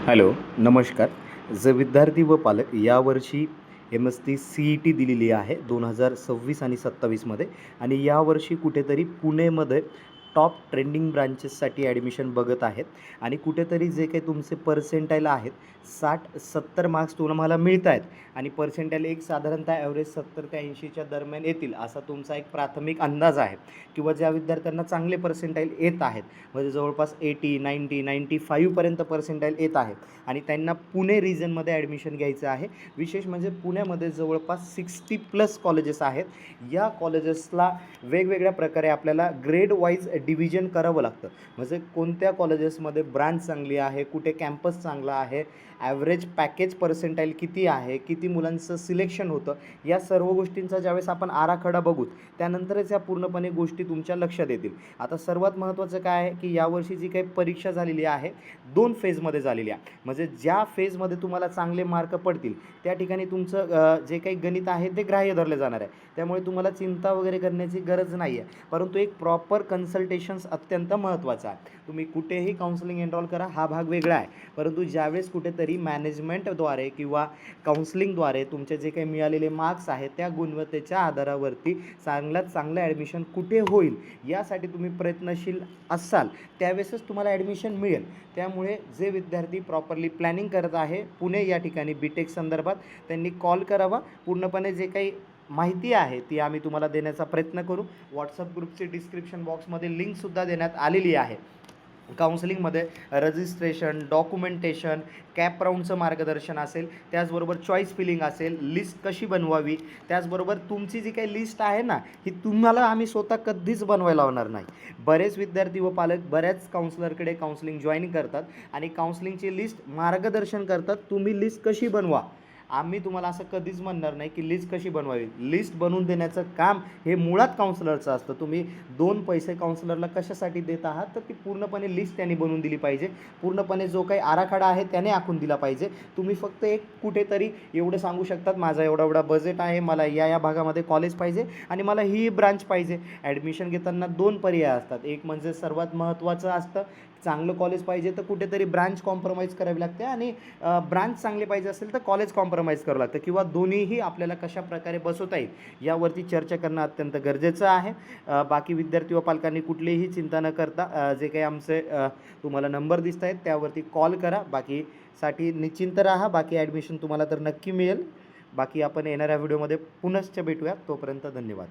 Hello, नमस्कार. जे विद्यार्थी व पालक यावर्षी MST CET दिलेली आहे 2026 आणि 27मध्ये आणि यावर्षी कुठेतरी पुणेमध्ये टॉप ट्रेंडिंग ब्रांचेससाठी ॲडमिशन बघत आहेत आणि कुठेतरी जे काही तुमचे पर्सेंटाईल आहेत 60-70 मार्क्स तुम्हाला मिळत आहेत आणि पर्सेंटाईल एक साधारणतः ॲव्हरेज 70 ते 80च्या दरम्यान येतील असा तुमचा एक प्राथमिक अंदाज आहे किंवा ज्या विद्यार्थ्यांना चांगले पर्सेंटाईल येत आहेत म्हणजे जवळपास 80, 90, 95पर्यंत पर्सेंटाईल येत आहेत आणि त्यांना पुणे रिजनमध्ये ॲडमिशन घ्यायचं आहे. विशेष म्हणजे पुण्यामध्ये जवळपास 60+ कॉलेजेस आहेत. या कॉलेजेसला वेगवेगळ्या प्रकारे आपल्याला ग्रेड वाईज डिव्हिजन करावं लागतं. म्हणजे कोणत्या कॉलेजेसमध्ये ब्रांच चांगली आहे, कुठे कॅम्पस चांगला आहे, ॲव्हरेज पॅकेज पर्सेंटाईल किती आहे, किती मुलांचं सिलेक्शन होतं, या सर्व गोष्टींचा ज्यावेळेस आपण आराखडा बघू त्यानंतरच या पूर्णपणे गोष्टी तुमच्या लक्षात येतील. आता सर्वात महत्त्वाचं काय आहे की यावर्षी जी काही परीक्षा झालेली आहे 2 फेजमध्ये झालेली आहे. म्हणजे ज्या फेजमध्ये तुम्हाला चांगले मार्क पडतील त्या ठिकाणी तुमचं जे काही गणित आहे ते ग्राह्य धरलं जाणार आहे. त्यामुळे तुम्हाला चिंता वगैरे करण्याची गरज नाही आहे. परंतु एक प्रॉपर कन्सल्टेशन्स अत्यंत महत्त्वाचं आहे. तुम्ही कुठेही काउन्सिलिंग एनरोल करा, हा भाग वेगळा आहे. परंतु ज्यावेळेस कुठेतरी मॅनेजमेंटद्वारे किंवा काउन्सिलिंगद्वारे तुमचे जे काही मिळालेले मार्क्स आहेत त्या गुणवत्तेच्या आधारावरती चांगल्यात चांगलं ॲडमिशन कुठे होईल यासाठी तुम्ही प्रयत्नशील असाल त्यावेळेसच तुम्हाला ॲडमिशन मिळेल. त्यामुळे जे विद्यार्थी प्रॉपरली प्लॅनिंग करत आहे पुणे या ठिकाणी BTech संदर्भात त्यांनी कॉल करावा. पूर्णपणे जे काही माहिती आहे ती आम्ही तुम्हाला देण्याचा प्रयत्न करू. व्हॉट्सअप ग्रुपची डिस्क्रिप्शन बॉक्समध्ये लिंकसुद्धा देण्यात आलेली आहे. काउन्सिलिंगमध्ये रजिस्ट्रेशन, डॉक्युमेंटेशन, कॅप राऊंडचं मार्गदर्शन असेल, त्याचबरोबर चॉईस फिलिंग असेल, लिस्ट कशी बनवावी, त्याचबरोबर तुमची जी काही लिस्ट आहे ना ही तुम्हाला आम्ही स्वतः कधीच बनवायला लावणार नाही. बरेच विद्यार्थी व पालक बऱ्याच काउन्सिलरकडे काउन्सिलिंग जॉईन करतात आणि काउन्सिलिंगची लिस्ट मार्गदर्शन करतात, तुम्ही लिस्ट कशी बनवा. आम्ही तुम्हाला असं कधीच म्हणणार नाही की लिस्ट कशी बनवावी. लिस्ट बनवून देण्याचं काम हे मुळात काउन्सिलरचं असतं. तुम्ही 2 पैसे काउन्सिलरला कशासाठी देत आहात तर ती पूर्णपणे लिस्ट त्यांनी बनवून दिली पाहिजे. पूर्णपणे जो काही आराखडा आहे त्याने आखून दिला पाहिजे. तुम्ही फक्त एक कुठेतरी एवढं सांगू शकतात माझा एवढा बजेट आहे, मला या भागामध्ये कॉलेज पाहिजे आणि मला ही ब्रांच पाहिजे. ॲडमिशन घेताना 2 पर्याय असतात. एक म्हणजे सर्वात महत्त्वाचं असतं चांगलं कॉलेज पाहिजे तर कुठेतरी ब्रांच कॉम्प्रोमाइज करावी लागते आणि ब्रांच चांगली पाहिजे असेल तर कॉलेज कॉम्प्रोमाइज करावं लागतं किंवा दोन्हीही आपल्याला कशाप्रकारे बसवता येईल यावरती चर्चा करणं अत्यंत गरजेचं आहे. बाकी विद्यार्थी व पालकांनी कुठलीही चिंता न करता जे काही आमचे तुम्हाला नंबर दिसत आहेत त्यावरती कॉल करा. बाकीसाठी निश्चिंत राहा. बाकी ॲडमिशन तुम्हाला तर नक्की मिळेल. बाकी आपण येणाऱ्या व्हिडिओमध्ये पुनश्च भेटूया. तोपर्यंत धन्यवाद.